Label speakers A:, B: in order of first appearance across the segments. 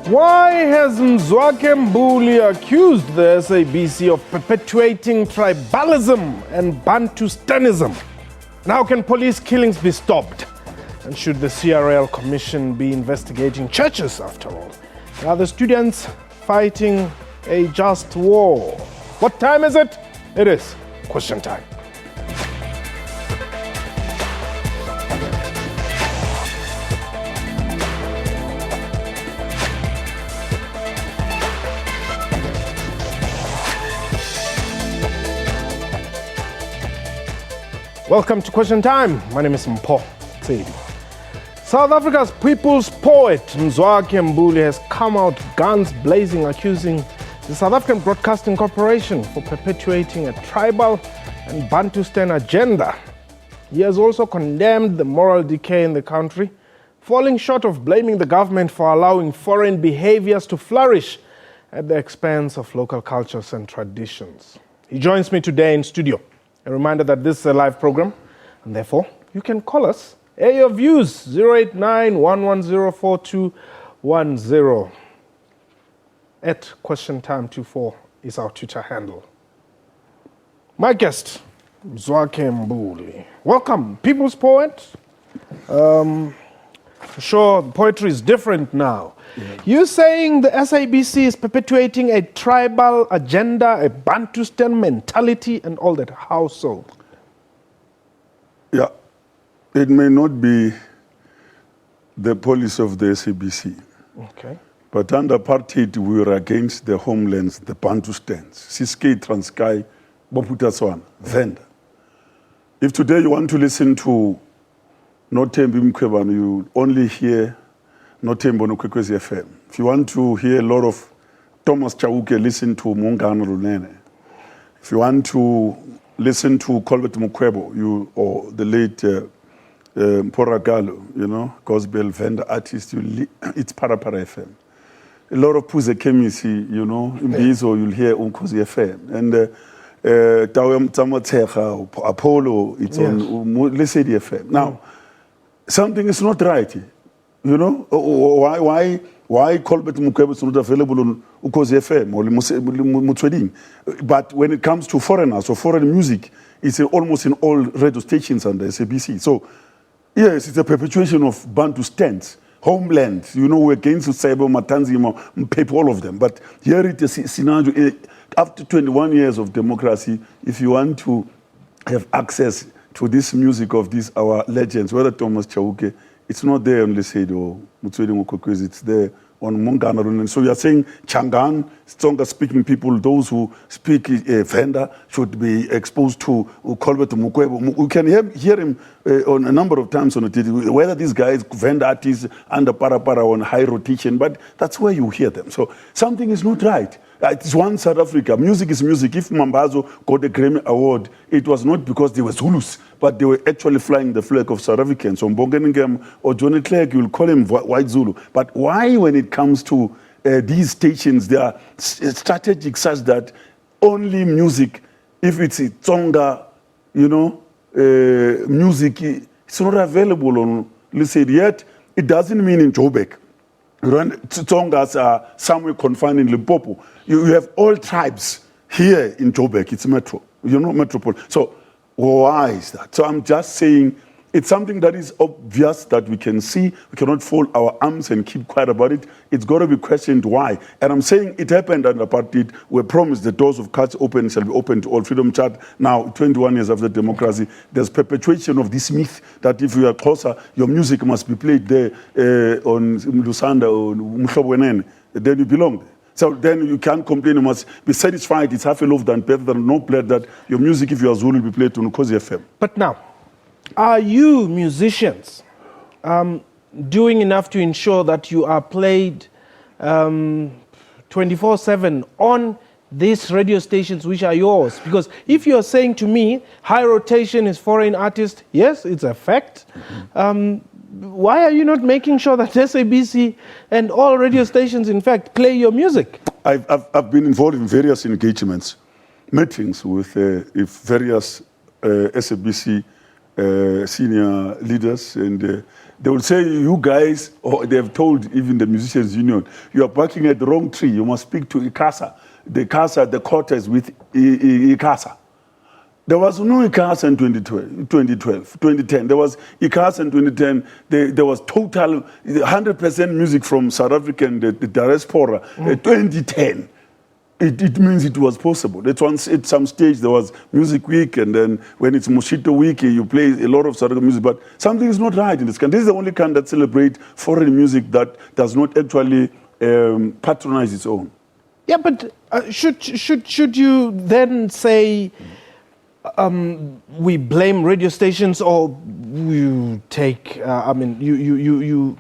A: Why has Mzwakhe Mbuli accused the SABC of perpetuating tribalism and bantustanism? And how can police killings be stopped? And should the CRL Commission be investigating churches after all? Are the students fighting a just war? What time is it? It is question time. Welcome to Question Time. My name is Mzwakhe. South Africa's people's poet Mzwakhe Mbuli has come out guns blazing, accusing the South African Broadcasting Corporation for perpetuating a tribal and bantustan agenda. He has also condemned the moral decay in the country, falling short of blaming the government for allowing foreign behaviors to flourish at the expense of local cultures and traditions. He joins me today in studio. A reminder that this is a live program, and therefore you can call us. Air your views, 089-110-4210. At Question Time 24 is our Twitter handle. My guest, Mzwakhe Mbuli. Welcome, people's poet. For sure, poetry is different now. Yeah. You're saying the SABC is perpetuating a tribal agenda, a bantustan mentality, and all that. How so?
B: Yeah, it may not be the policy of the SABC.
A: Okay.
B: But under apartheid, we were against the homelands, the bantustans. Siskei, Transkei, Boputaswan, Venda. If today you want to listen to Nothembi Mkhwebane, you only hear Nothembi on Ukwekwezi FM. If you want to hear a lot of Thomas Chauke, listen to Mongana Lunene. If you want to listen to Colbert Mukwebo, or the late Poragalo, gospel vendor artist, it's Parapara FM. A lot of Puze Kemisi, in Bizo, you'll hear Unkozi FM. And Tamatecha, Apollo, it's on Lesedi FM. Now, something is not right. Why Colbert Mukwebo is not available on Ukozi FM or Mutsweding? But when it comes to foreigners or foreign music, it's almost in all radio stations under SABC. So, yes, it's a perpetuation of bantustans, homeland. We're against Saibo, Matanzima, Mpepe, all of them. But here it is a scenario. After 21 years of democracy, if you want to have access to this music of these our legends, whether Thomas Chauke, it's not there on Lesedi or Mutswedi Mokokwiz, it's there on Mongana. So you are saying Changan, Tsonga-speaking people, those who speak Venda, should be exposed to Colbert Mukwebo. We can hear him on a number of times on the TV, whether these guys, Venda artists, under Parapara on high rotation, but that's where you hear them. So something is not right. It's one South Africa. Music is music. If Mambazo got a Grammy Award, it was not because they were Zulus, but they were actually flying the flag of South Africans. So Mbongeningam or Johnny Clegg, you'll call him White Zulu. But why, when it comes to these stations, they are strategic such that only music, if it's a Tsonga, music, it's not available on, let's say, yet it doesn't mean in Joburg. Tsongas are somewhere confined in Limpopo. You have all tribes here in Joburg. It's metro, metropole. So why is that? So I'm just saying it's something that is obvious that we can see. We cannot fold our arms and keep quiet about it. It's got to be questioned why. And I'm saying it happened under apartheid. We promised the doors of cards open shall be open to all. Freedom Chat, now 21 years after democracy, there's perpetuation of this myth that if you are closer, your music must be played there on Lusanda or Mhlobwenene. Then you belong there. So then you can't complain, you must be satisfied. It's half a loaf than better than no plate that your music, if you are Zulu, will be played on Ukozi FM.
A: But now, are you musicians doing enough to ensure that you are played 24/7 on these radio stations which are yours? Because if you're saying to me, high rotation is foreign artists, yes, it's a fact. Why are you not making sure that SABC and all radio stations, in fact, play your music?
B: I've been involved in various engagements, meetings with various SABC senior leaders, and They will say, you guys, or they have told even the musicians union, you are barking at the wrong tree. You must speak to ICASA. The ICASA, the court is with ICASA. There was no ICASA in 2010. There was ICASA in 2010. There was total 100% music from South African, the diaspora. 2010. It means it was possible. At some stage there was Music Week, and then when it's Moshito Week, you play a lot of South African music. But something is not right in this country. This is the only country that celebrates foreign music that does not actually patronize its own.
A: Yeah, but should you then say we blame radio stations, or you take? You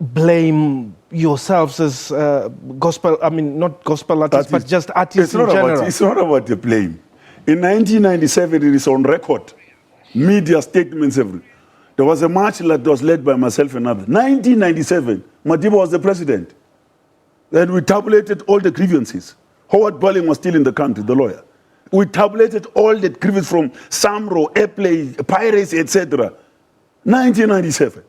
A: blame yourselves as gospel. I mean, not gospel artists, but just artists in general.
B: It's not about the blame. In 1997, it is on record. Media statements, everything. There was a march that was led by myself and others. 1997, Madiba was the president. Then we tabulated all the grievances. Howard Bolling was still in the country, the lawyer. We tabulated all the grievances from Samro, Airplay, piracy, etc. 1997.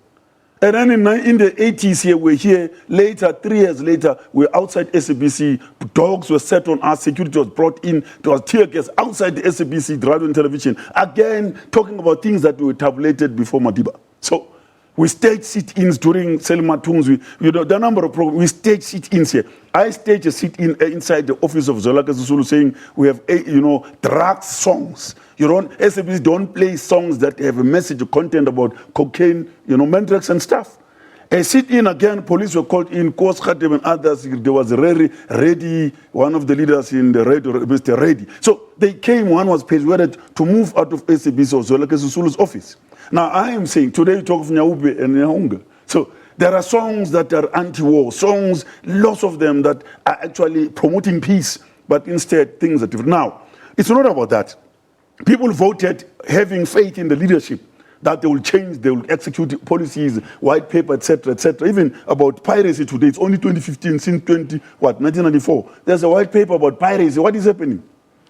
B: And then in the 80s here, we're here. Later, 3 years later, we're outside SABC. Dogs were set on us. Security was brought in. There was tear gas outside the SABC, the radio and television. Again, talking about things that were tabulated before Madiba. So we staged sit-ins during Selma Tungs. The number of programs, we staged sit-ins here. I staged a sit-in inside the office of Mzwakhe Mbuli saying we have, drugs songs. SABC don't play songs that have a message or content about cocaine, Mendrax and stuff. A sit-in again, police were called in, Kos Khatem and others. There was Reddy, one of the leaders in the radio, Mr. Reddy. So they came, one was persuaded to move out of SABC or Mzwakhe Mbulu's office. Now I am saying, today you talk of Nyaube and Nyahunga. So there are songs that are anti-war, songs, lots of them that are actually promoting peace, but instead things are different. Now, it's not about that. People voted having faith in the leadership that they will change, they will execute policies, white paper, etc., etc. Even about piracy today, it's only 2015, since 1994. There's a white paper about piracy. What is happening?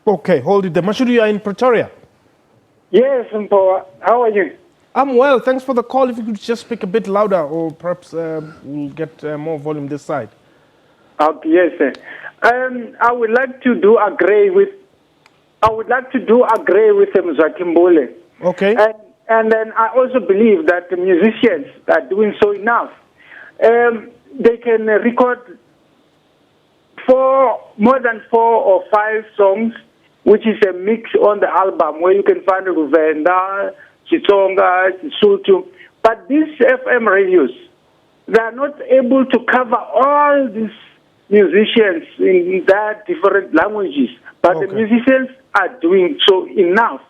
A: Okay, hold it there. Mashuru, you are in Pretoria.
C: Yes, Mpo. How are you?
A: I'm well. Thanks for the call. If you could just speak a bit louder, or perhaps we'll get more volume this side.
C: Okay, yes, sir. I would like to agree with Mzwakhe Mbuli.
A: Okay.
C: And then I also believe that the musicians are doing so enough. They can record more than 4 or 5 songs, which is a mix on the album where you can find Ruvenda, Chitsonga, Sotho. But these FM radios, they are not able to cover all these musicians in their different languages. But the musicians are doing so enough.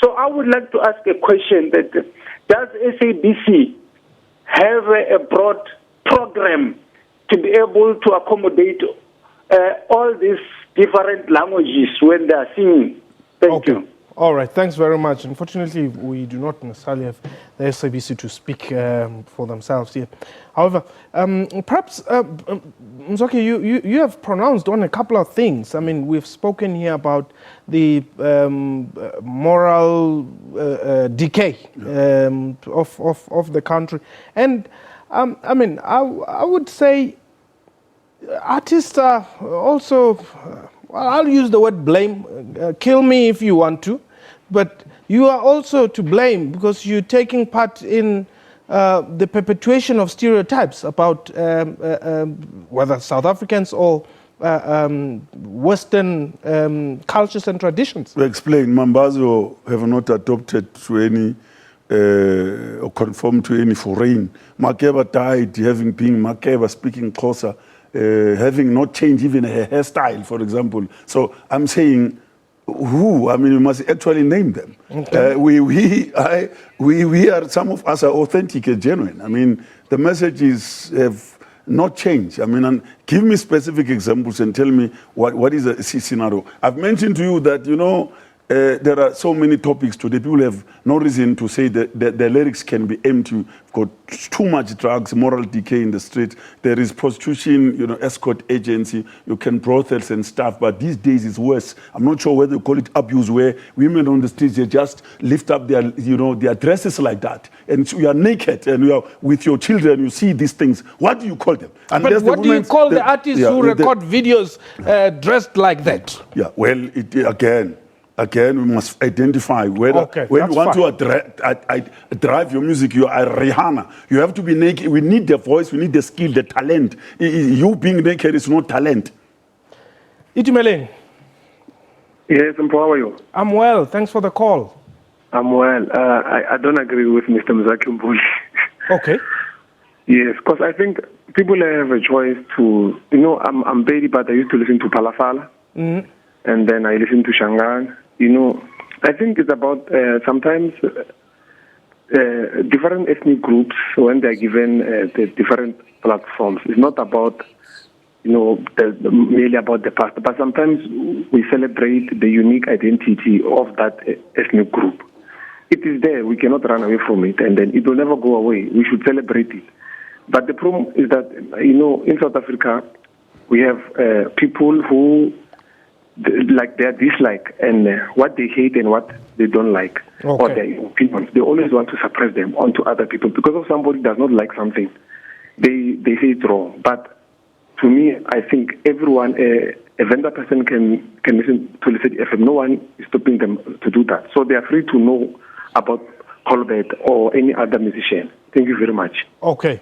C: So I would like to ask a question that does SABC have a broad program to be able to accommodate all these different languages when they are singing? Thank you.
A: All right, thanks very much. Unfortunately, we do not necessarily have the SABC to speak for themselves here. However, perhaps, Mzwakhe, you have pronounced on a couple of things. I mean, we've spoken here about the moral decay of the country. And, I would say artists are also, I'll use the word blame, kill me if you want to, but you are also to blame because you're taking part in the perpetuation of stereotypes about whether South Africans or Western cultures and traditions.
B: To explain, Mambazo have not adopted to any or conformed to any foreign. Makeba died having been Makeba speaking Xhosa, having not changed even her hairstyle, for example. So I'm saying, who? I mean, we must actually name them. Okay. We are, some of us are authentic and genuine. I mean, the messages have not changed. I mean, and give me specific examples and tell me what is a scenario. I've mentioned to you that, there are so many topics today. People have no reason to say that the lyrics can be empty. We've got too much drugs, moral decay in the street. There is prostitution, escort agency. You can brothels and stuff. But these days it's worse. I'm not sure whether you call it abuse, where women on the streets, they just lift up their, their dresses like that. And so you are naked and you are with your children. You see these things. What do you call them?
A: But what do you call the artists who record videos dressed like that?
B: Yeah, well, Again, we must identify whether when you want to drive your music, you are Rihanna. You have to be naked. We need the voice, we need the skill, the talent. You being naked is not talent.
A: Itumeleng.
D: Yes, and how are you?
A: I'm well. Thanks for the call.
D: I'm well. I don't agree with Mr. Mzwakhe Mbuli.
A: Okay.
D: Yes, because I think people have a choice to, I'm baby, but I used to listen to Palafala.
A: Mm-hmm.
D: And then I listen to Shangaan. I think it's about sometimes different ethnic groups, when they're given the different platforms, it's not about, merely about the past, but sometimes we celebrate the unique identity of that ethnic group. It is there. We cannot run away from it, and then it will never go away. We should celebrate it. But the problem is that, in South Africa, we have people who like their dislike and what they hate and what they don't like, or their opinions. They always want to suppress them onto other people because of somebody does not like something. They say it's wrong. But to me, I think everyone, a vendor person can listen to Lesedi FM. No one is stopping them to do that. So they are free to know about Colbert or any other musician. Thank you very much.
A: Okay.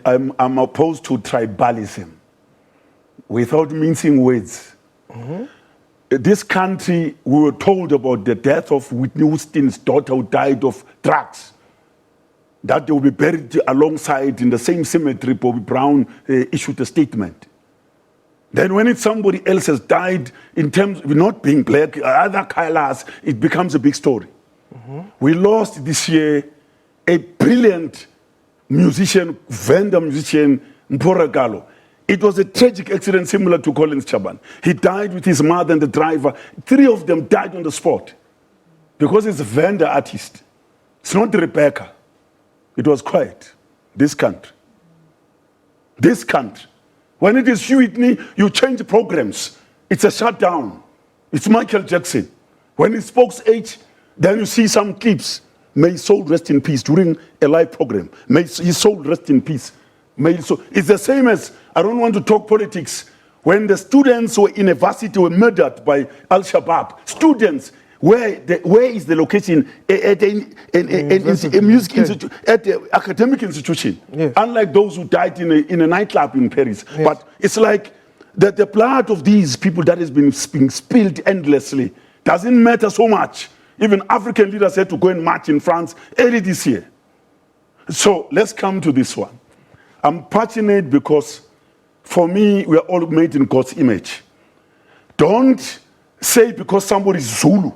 B: I'm opposed to tribalism. Without mincing words. Mm-hmm. This country, we were told about the death of Whitney Houston's daughter who died of drugs. That they will be buried alongside in the same cemetery. Bobby Brown issued a statement. Then when it's somebody else has died, in terms of not being black, other colors, it becomes a big story. Mm-hmm. We lost this year a brilliant musician, vendor musician, Mpora Gallo. It was a tragic accident similar to Collins Chaban. He died with his mother and the driver. 3 of them died on the spot because he's a vendor artist. It's not Rebecca. It was quiet. This country. When it is Whitney, you change programs. It's a shutdown. It's Michael Jackson. When it spokes H, then you see some clips. May his soul rest in peace during a live program. May his soul rest in peace. It's the same as, I don't want to talk politics, when the students were in a varsity were murdered by Al-Shabaab. Students, where is the location? At a music institute, at the academic institution. Yes. Unlike those who died in a nightclub in Paris. Yes. But it's like the blood of these people that has been being spilled endlessly doesn't matter so much. Even African leaders had to go and march in France early this year. So let's come to this one. I'm passionate because, for me, we are all made in God's image. Don't say because somebody is Zulu,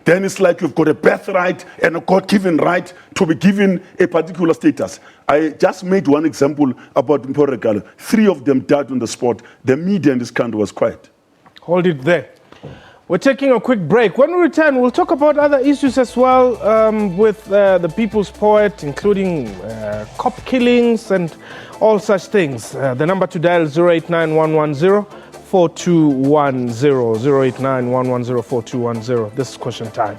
B: then it's like you've got a birthright and a God-given right to be given a particular status. I just made one example about Mpora Gallo. 3 of them died on the spot. The media in this country was quiet.
A: Hold it there. We're taking a quick break. When we return, we'll talk about other issues as well with the people's poet, including cop killings and all such things. The number to dial is 089 4210, 089 4210. This is Question Time.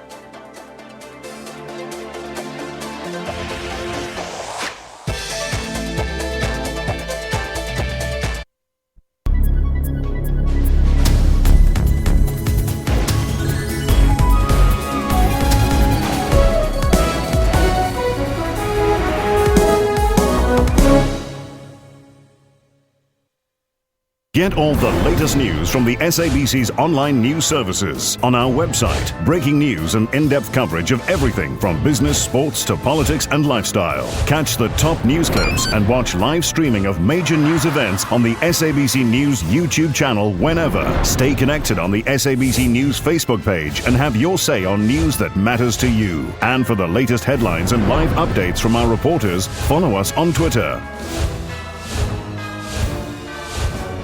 E: Get all the latest news from the SABC's online news services on our website. Breaking news and in-depth coverage of everything from business, sports to politics and lifestyle. Catch the top news clips and watch live streaming of major news events on the SABC News YouTube channel whenever. Stay connected on the SABC News Facebook page and have your say on news that matters to you. And for the latest headlines and live updates from our reporters, follow us on Twitter.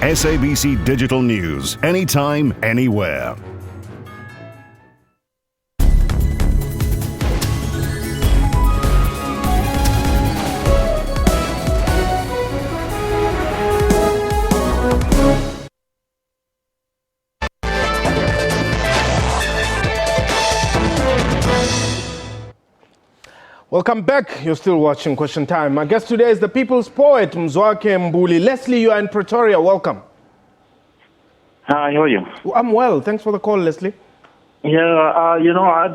E: SABC Digital News, anytime, anywhere.
A: Welcome back. You're still watching Question Time. My guest today is the people's poet, Mzwakhe Mbuli. Leslie, you are in Pretoria. Welcome.
F: Hi, how are you?
A: I'm well. Thanks for the call, Leslie.
F: Yeah, I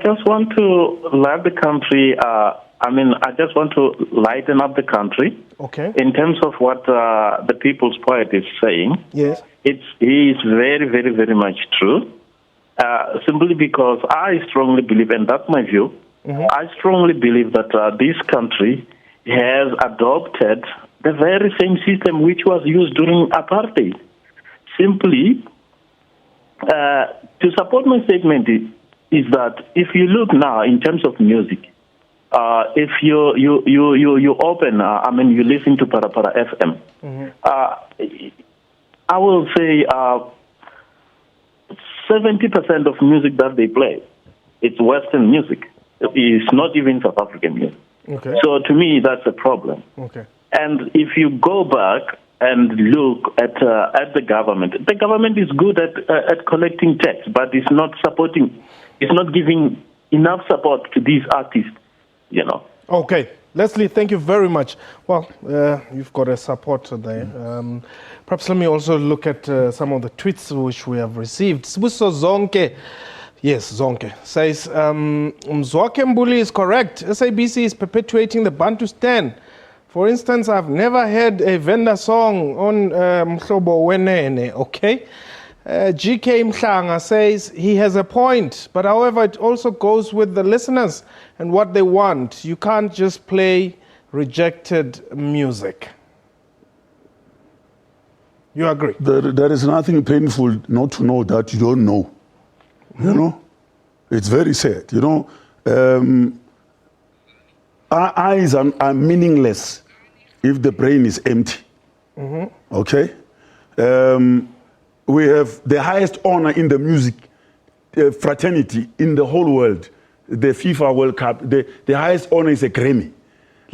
F: just want to light the country. I just want to lighten up the country.
A: Okay.
F: In terms of what the people's poet is saying.
A: Yes.
F: He is very, very, very much true. Simply because I strongly believe, and that's my view, I strongly believe that this country has adopted the very same system which was used during apartheid. Simply, to support my statement is that if you look now in terms of music, if you open, you listen to Para FM, I will say 70% of music that they play, it's Western music. It's not even South African music.
A: Okay.
F: So to me, that's a problem.
A: Okay.
F: And if you go back and look at the government is good at collecting tax, but it's not supporting, it's not giving enough support to these artists,
A: Okay. Leslie, thank you very much. Well, you've got a support there. Perhaps let me also look at some of the tweets which we have received. Sibuso Zonke. Yes, Zonke says, Mzwakhe Mbuli is correct. SABC is perpetuating the bantustan. For instance, I've never heard a Venda song on Mhlobo Wenene, okay? GK Mhlanga says he has a point, but however, it also goes with the listeners and what they want. You can't just play rejected music. You agree?
B: There is nothing painful not to know that you don't know. It's very sad. Our eyes are meaningless if the brain is empty. Okay? We have the highest honor in the music fraternity in the whole world, the FIFA World Cup. The highest honor is a Grammy.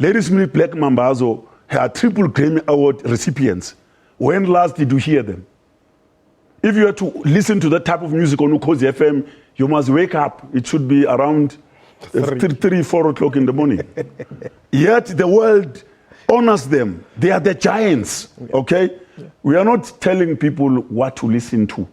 B: Ladies and Black Mambazo are triple Grammy Award recipients. When last did you hear them? If you are to listen to that type of music on Ukhozi FM, you must wake up. It should be around 3, 4 o'clock in the morning. Yet the world honors them. They are the giants, okay? Yeah. We are not telling people what to listen to.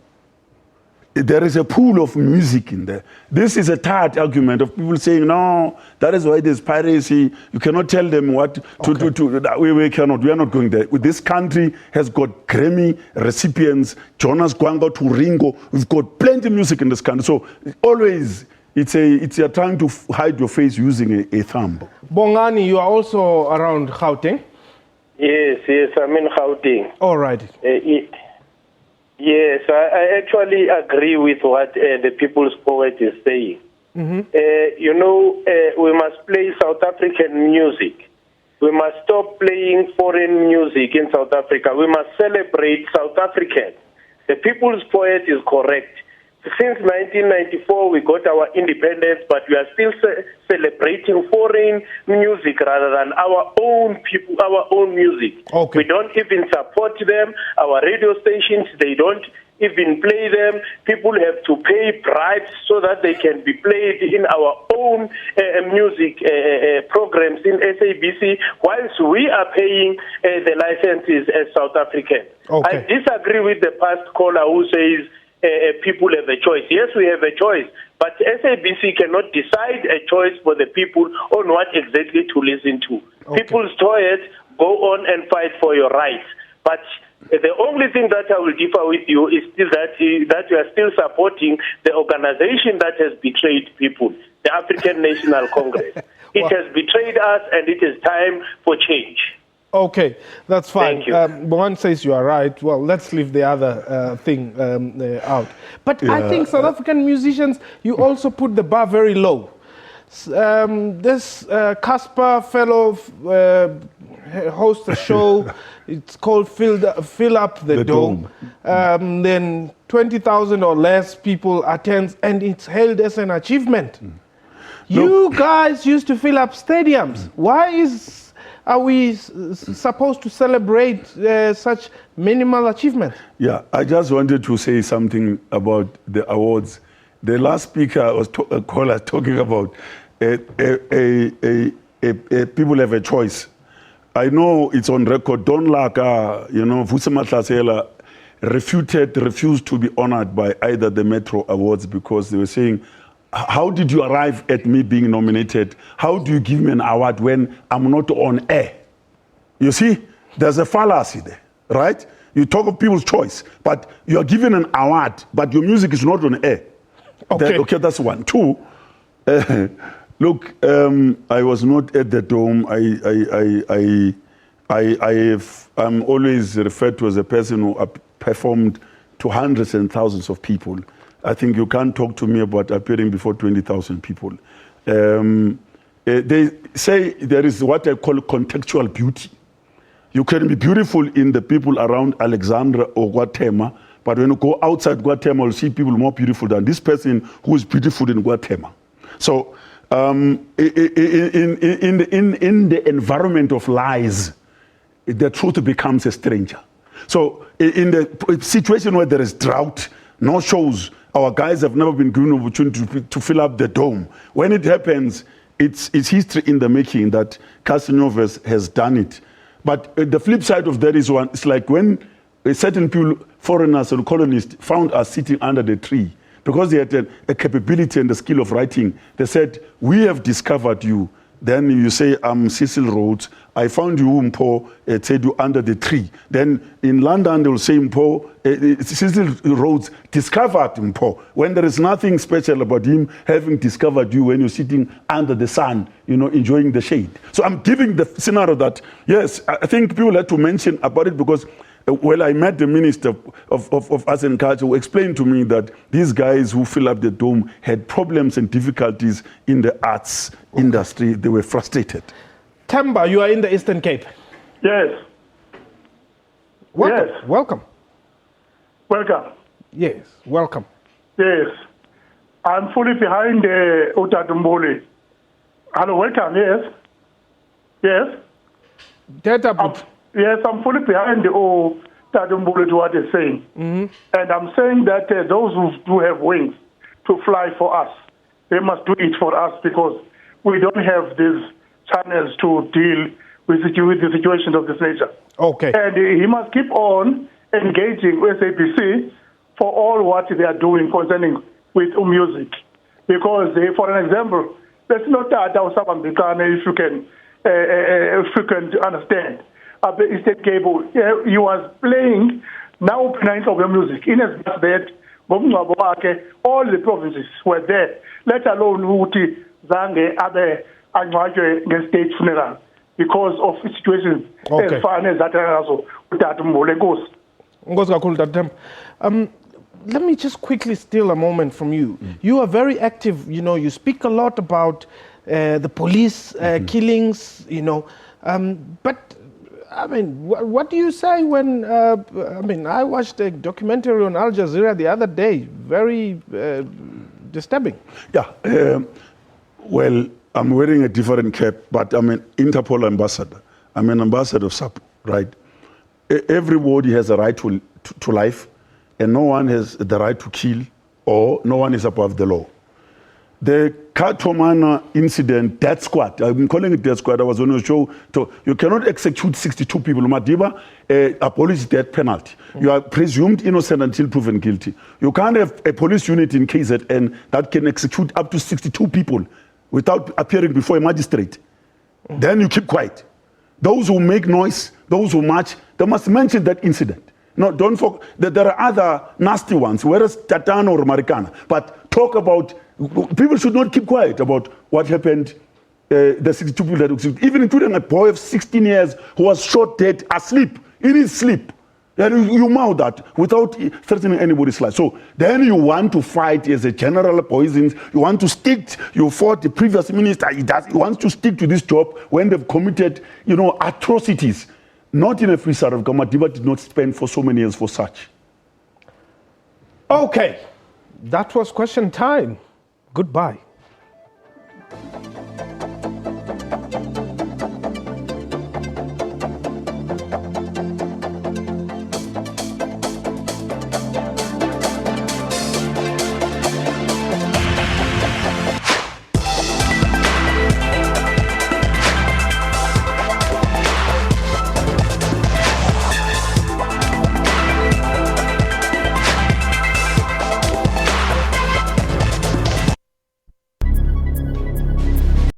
B: There is a pool of music in there. This is a tired argument of people saying, no, that is why there's piracy. You cannot tell them what to do. We cannot. We are not going there. This country has got Grammy recipients, Jonas Gwanga to Ringo. We've got plenty of music in this country. So always, it's a trying to hide your face using a thumb.
A: Bongani, you are also around Gauteng?
G: Yes, I'm in Gauteng.
A: All right.
G: Yes, I actually agree with what the people's poet is saying. We must play South African music. We must stop playing foreign music in South Africa. We must celebrate South African. The people's poet is correct. Since 1994, we got our independence, but we are still celebrating foreign music rather than our own people, our own music.
A: Okay.
G: We don't even support them. Our radio stations, they don't even play them. People have to pay bribes so that they can be played in our own music programs in SABC, whilst we are paying the licenses as South African.
A: Okay.
G: I disagree with the past caller who says people have a choice. Yes, we have a choice, but SABC cannot decide a choice for the people on what exactly to listen to.
A: Okay.
G: People's choice, go on and fight for your rights. But the only thing that I will differ with you is still that you are still supporting the organization that has betrayed people, the African National Congress. It has betrayed us, and it is time for change.
A: Okay, that's fine.
G: Thank you.
A: One says you are right. Well, let's leave the other thing out. But I think South African musicians, you also put the bar very low. This Casper fellow, hosts a show. It's called Fill Up the Dome. Then 20,000 or less people attend, and it's hailed as an achievement. You guys used to fill up stadiums. Why are we supposed to celebrate such minimal achievement?
B: Yeah, I just wanted to say something about the awards. The last speaker was talking about people have a choice. I know it's on record. Don Laka, Vusi Matlasela refused to be honored by either the Metro Awards because they were saying, how did you arrive at me being nominated? How do you give me an award when I'm not on air? You see, there's a fallacy there, right? You talk of people's choice, but you're given an award, but your music is not on air. Okay, that's one. Two, look, I was not at the Dome. I'm always referred to as a person who performed to hundreds and thousands of people. I think you can't talk to me about appearing before 20,000 people. They say there is what I call contextual beauty. You can be beautiful in the people around Alexandra or Guatemala, but when you go outside Guatemala, you'll see people more beautiful than this person who is beautiful in Guatemala. So in the environment of lies, the truth becomes a stranger. So in the situation where there is drought, no shows, our guys have never been given an opportunity to fill up the Dome. When it happens, it's history in the making that Casanova has done it. But the flip side of that is it's like when certain people, foreigners and colonists, found us sitting under the tree because they had a capability and the skill of writing. They said, we have discovered you. Then you say, I'm Cecil Rhodes. I found you, Mpo, Tsedu, under the tree. Then in London, they will say, Mpo, Cecil Rhodes discovered Mpo. When there is nothing special about him having discovered you when you're sitting under the sun, enjoying the shade. So I'm giving the scenario that, yes, I think people had to mention about it because I met the Minister of Arts and Culture who explained to me that these guys who fill up the Dome had problems and difficulties in the arts industry. They were frustrated.
A: Temba, you are in the Eastern Cape.
H: Yes.
A: Welcome.
H: Yes.
A: Welcome.
H: Welcome.
A: Yes, welcome.
H: Yes. I'm fully behind Mzwakhe Mbuli. Hello, welcome, yes. Yes. Yes, I'm fully behind Mzwakhe Mbuli to what he's saying. And I'm saying that those who do have wings to fly for us, they must do it for us because we don't have these channels to deal with the situations of this nature.
A: Okay.
H: And he must keep on engaging with SABC for all what they are doing concerning with music. Because, for an example, let's not start out if you can understand. Eastern Cape, he was playing now playing of the music in as much that all the provinces were there, let alone Uti Zange Abe and state funeral because of situations as far as that also
A: let me just quickly steal a moment from you. You are very active, you speak a lot about the police killings, but I mean, what do you say when, I watched a documentary on Al Jazeera the other day, very disturbing.
B: Yeah, well, I'm wearing a different cap, but I'm an Interpol ambassador. I'm an ambassador of SAP, right? Everybody has a right to life, and no one has the right to kill, or no one is above the law. The Katomana incident, death squad, I'm calling it death squad, I was on a show, you cannot execute 62 people. Madiba abolish death penalty. You are presumed innocent until proven guilty. You can't have a police unit in KZN that can execute up to 62 people without appearing before a magistrate. Then you keep quiet. Those who make noise, those who march, they must mention that incident. No, don't forget that there are other nasty ones, whereas Tatano or Marikana. But talk about, people should not keep quiet about what happened, the 62 people that executed, even including a boy of 16 years who was shot dead asleep, in his sleep. And you mouth that without threatening anybody's life. So then you want to fight as a general poisons. You want to stick. You fought the previous minister. He wants to stick to this job when they've committed, atrocities. Not in a free South Africa. Madiba did not spend for so many years for such.
A: Okay, that was question time. Goodbye.